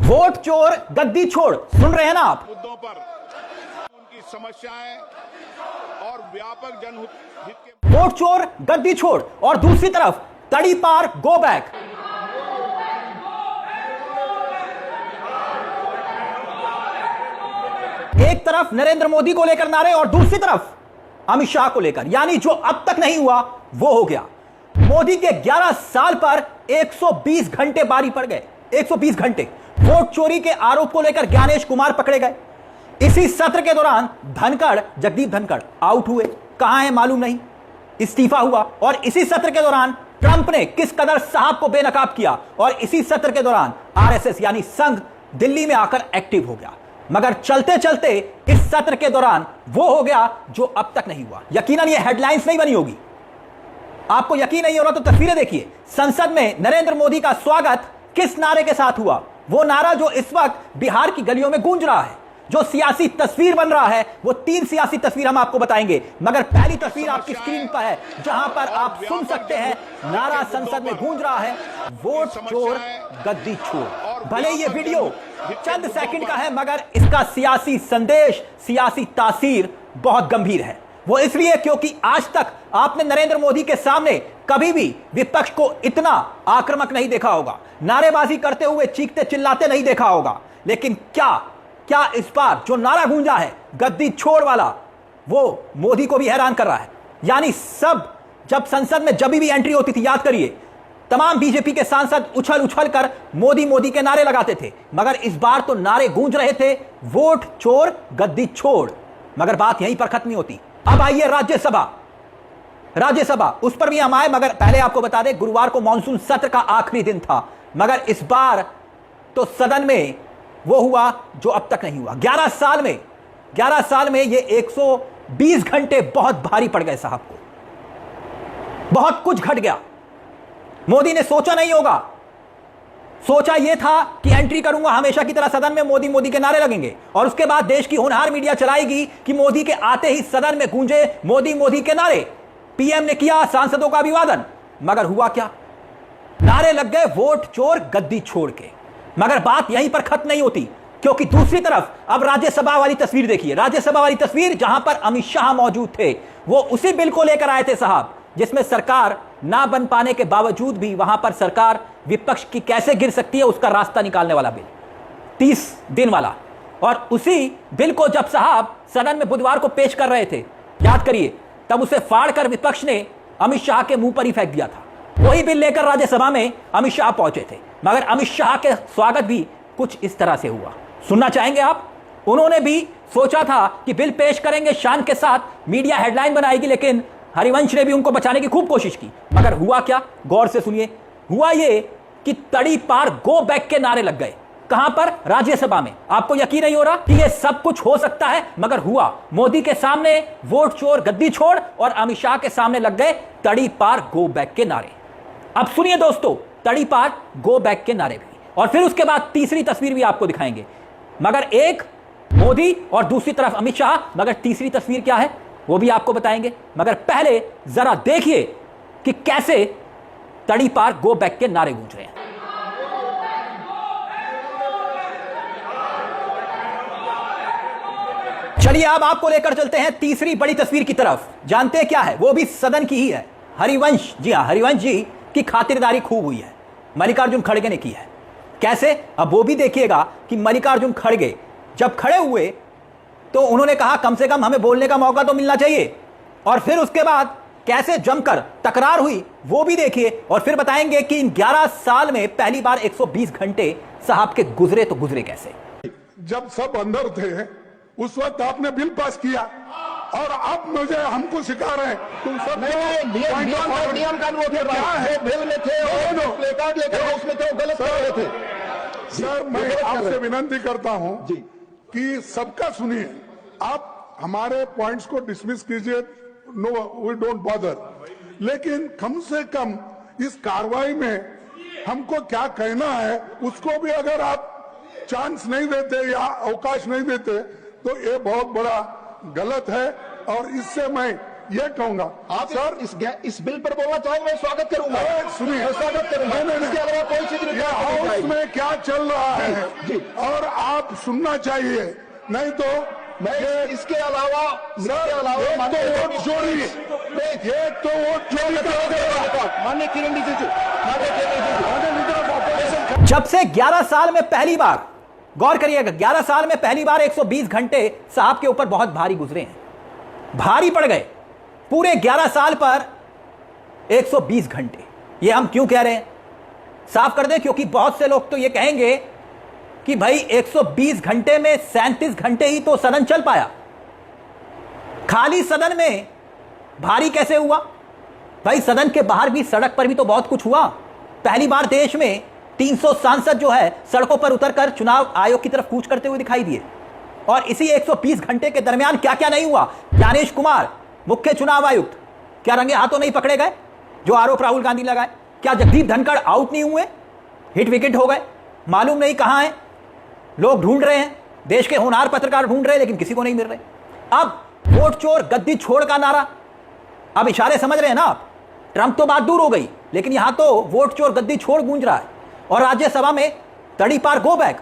Vote चोर गद्दी छोड़, सुन रहे हैं ना आप। मुद्दों पर उनकी समस्याएं और व्यापक जनहित के वोट चोर गद्दी छोड़ और दूसरी तरफ तड़ी पार गो बैक। एक तरफ नरेंद्र मोदी को लेकर नारे और दूसरी तरफ अमित शाह को लेकर, यानी जो अब तक नहीं हुआ वो हो गया। मोदी के 11 साल पर 120 घंटे बारी पड़ गए। 120 घंटे वोट चोरी के आरोप को लेकर ज्ञानेश कुमार पकड़े गए। इसी सत्र के दौरान धनखड़, जगदीप धनखड़ आउट हुए, कहां है मालूम नहीं, इस्तीफा हुआ। और इसी सत्र के दौरान ट्रंप ने किस कदर साहब को बेनकाब किया और इसी सत्र के दौरान आरएसएस यानी संघ दिल्ली में आकर एक्टिव हो गया। मगर चलते चलते इस सत्र के दौरान वो हो गया जो अब तक नहीं हुआ। यकीनन ये हेडलाइंस नहीं बनी होगी। आपको यकीन नहीं हो रहा तो तस्वीरें देखिए। संसद में नरेंद्र मोदी का स्वागत किस नारे के साथ हुआ? वो नारा जो इस वक्त बिहार की गलियों में गूंज रहा है। जो सियासी तस्वीर बन रहा है वो 3 सियासी तस्वीर हम आपको बताएंगे, मगर पहली तस्वीर आपकी स्क्रीन पर है जहां पर आप सुन सकते हैं नारा संसद में गूंज रहा है, वोट चोर गद्दी छोड़। भले ये वीडियो चंद सेकंड का है मगर इसका सियासी संदेश, सियासी तासीर बहुत गंभीर है। वो इसलिए क्योंकि आज तक आपने नरेंद्र मोदी के सामने कभी भी विपक्ष को इतना आक्रामक नहीं देखा होगा, नारेबाजी करते हुए चीखते चिल्लाते नहीं देखा होगा। लेकिन क्या इस बार जो नारा गूंजा है गद्दी छोड़ वाला, वो मोदी को भी हैरान कर रहा है। यानी सब जब संसद में जब भी एंट्री होती थी, याद करिए, तमाम बीजेपी के सांसद उछल उछल कर मोदी मोदी के नारे लगाते थे, मगर इस बार तो नारे गूंज रहे थे वोट चोर गद्दी छोड़। मगर बात यहीं पर खत्म नहीं होती। अब आइए राज्यसभा, उस पर भी हम आए, मगर पहले आपको बता दें गुरुवार को मॉनसून सत्र का आखिरी दिन था। मगर इस बार तो सदन में वो हुआ जो अब तक नहीं हुआ। 11 साल में ये 120 घंटे बहुत भारी पड़ गए साहब को। बहुत कुछ घट गया। मोदी ने सोचा नहीं होगा, सोचा यह था कि एंट्री करूंगा हमेशा की तरह सदन में मोदी मोदी के नारे लगेंगे और उसके बाद देश की होनहार मीडिया चलाएगी कि मोदी के आते ही सदन में गूंजे मोदी मोदी के नारे। पीएम ने किया सांसदों का अभिवादन, मगर हुआ क्या? नारे लग गए वोट चोर गद्दी छोड़ के। मगर बात यहीं पर खत्म नहीं होती, क्योंकि दूसरी तरफ अब राज्यसभा वाली तस्वीर देखिए। राज्यसभा वाली तस्वीर जहां पर अमित शाह मौजूद थे, वो उसी बिल को लेकर आए थे साहब, जिसमें सरकार ना बन पाने के बावजूद भी वहां पर सरकार विपक्ष की कैसे गिर सकती है उसका रास्ता निकालने वाला बिल, 30 दिन वाला। और उसी बिल को जब साहब सदन में बुधवार को पेश कर रहे थे, याद करिए, तब उसे फाड़कर विपक्ष ने अमित शाह के मुंह पर ही फेंक दिया था। वही बिल लेकर राज्यसभा में अमित शाह पहुंचे थे, मगर अमित शाह के स्वागत भी कुछ इस तरह से हुआ। सुनना चाहेंगे आप? उन्होंने भी सोचा था कि बिल पेश करेंगे शान के साथ, मीडिया हेडलाइन बनाएगी, लेकिन हरिवंश ने भी उनको बचाने की खूब कोशिश की। मगर हुआ क्या? गौर से सुनिए। हुआ ये कि तड़ी पार गो बैक के नारे लग गए। कहां पर? राज्यसभा में। आपको यकीन नहीं हो रहा कि ये सब कुछ हो सकता है, मगर हुआ। मोदी के सामने वोट चोर गद्दी छोड़ और अमित शाह के सामने लग गए तड़ी पार गो बैक के नारे। अब सुनिए दोस्तों, तड़ी पार गो बैक के नारे भी, और फिर उसके बाद तीसरी तस्वीर भी आपको दिखाएंगे। मगर एक मोदी और दूसरी तरफ अमित शाह, मगर तीसरी तस्वीर क्या है वो भी आपको बताएंगे। मगर पहले जरा देखिए कि कैसे तड़ी पार गो बैक के नारे गूंज रहे हैं। चलिए अब आपको लेकर चलते हैं तीसरी बड़ी तस्वीर की तरफ। जानते हैं क्या है? वो भी सदन की ही है। हरिवंश, जी हां, हरिवंश जी की खातिरदारी खूब हुई है, मल्लिकार्जुन खड़गे ने की है। कैसे? अब वो भी देखिएगा कि मल्लिकार्जुन खड़गे जब खड़े हुए तो उन्होंने कहा कम से कम हमें बोलने का मौका तो मिलना चाहिए, और फिर उसके बाद कैसे जमकर तकरार हुई वो भी देखिए, और फिर बताएंगे कि इन 11 साल में पहली बार 120 घंटे साहब के गुजरे तो गुजरे कैसे। जब सब अंदर थे उस वक्त आपने बिल पास किया और अब मुझे हमको सिखा रहे हैं तुम सब नियम कानून थे, क्या है बिल में थे और प्लेकार्ड लेकर हाउस में थे, गलत कर रहे थे। सर मैं आपसे विनती करता हूं कि सबका सुनिए, आप हमारे पॉइंट्स को डिसमिस कीजिए, नो वी डोंट बॉदर, लेकिन कम से कम इस कार्रवाई में हमको क्या कहना है उसको भी अगर आप चांस नहीं देते या अवकाश नहीं देते तो ये बहुत बड़ा गलत है। और इससे मैं ये कहूंगा आप सर, इस बिल पर बोलना चाहोगे, मैं स्वागत करूंगा। सुनिए, मैं स्वागत करूंगा। इसके अलावा कोई चीज नहीं। ये हाउस में क्या चल रहा है जी। और आप सुनना चाहिए, नहीं तो मैं इसके अलावा माननीय वोट चोरी माननीय किरण रिजिजू, जब से 11 साल में पहली बार, गौर करिएगा, 11 साल में पहली बार 120 घंटे साहब के ऊपर बहुत भारी गुजरे हैं, भारी पड़ गए। पूरे 11 साल पर 120 घंटे, ये हम क्यों कह रहे हैं साफ कर दें, क्योंकि बहुत से लोग तो ये कहेंगे कि भाई 120 घंटे में 37 घंटे ही तो सदन चल पाया, खाली सदन में भारी कैसे हुआ? भाई सदन के बाहर भी, सड़क पर भी तो बहुत कुछ हुआ। पहली बार देश में 300 सांसद जो है सड़कों पर उतरकर चुनाव आयोग की तरफ कूच करते हुए दिखाई दिए। और इसी 120 घंटे के दरमियान क्या क्या नहीं हुआ? ज्ञानेश कुमार मुख्य चुनाव आयुक्त क्या रंगे हाथों नहीं पकड़े गए जो आरोप राहुल गांधी लगाए? क्या जगदीप धनखड़ आउट नहीं हुए, हिट विकेट हो गए? मालूम नहीं कहां हैं, लोग ढूंढ रहे हैं, देश के होनहार पत्रकार ढूंढ रहे हैं, लेकिन किसी को नहीं मिल रहे। अब वोट चोर गद्दी छोड़ का नारा, अब इशारे समझ रहे हैं ना आप? ट्रंप तो बात दूर हो गई, लेकिन यहां तो वोट चोर गद्दी छोड़ गूंज रहा है। और राज्यसभा में तड़ी पार गो बैक।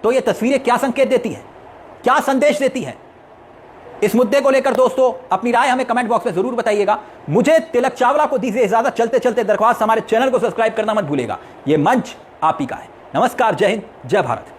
तो ये तस्वीरें क्या संकेत देती हैं, क्या संदेश देती हैं? इस मुद्दे को लेकर दोस्तों अपनी राय हमें कमेंट बॉक्स में जरूर बताइएगा। मुझे तिलक चावला को दीजिए इजाजत। चलते चलते दरख्वास्त, हमारे चैनल को सब्सक्राइब करना मत भूलिएगा। यह मंच आप ही का है। नमस्कार, जय हिंद, जय भारत।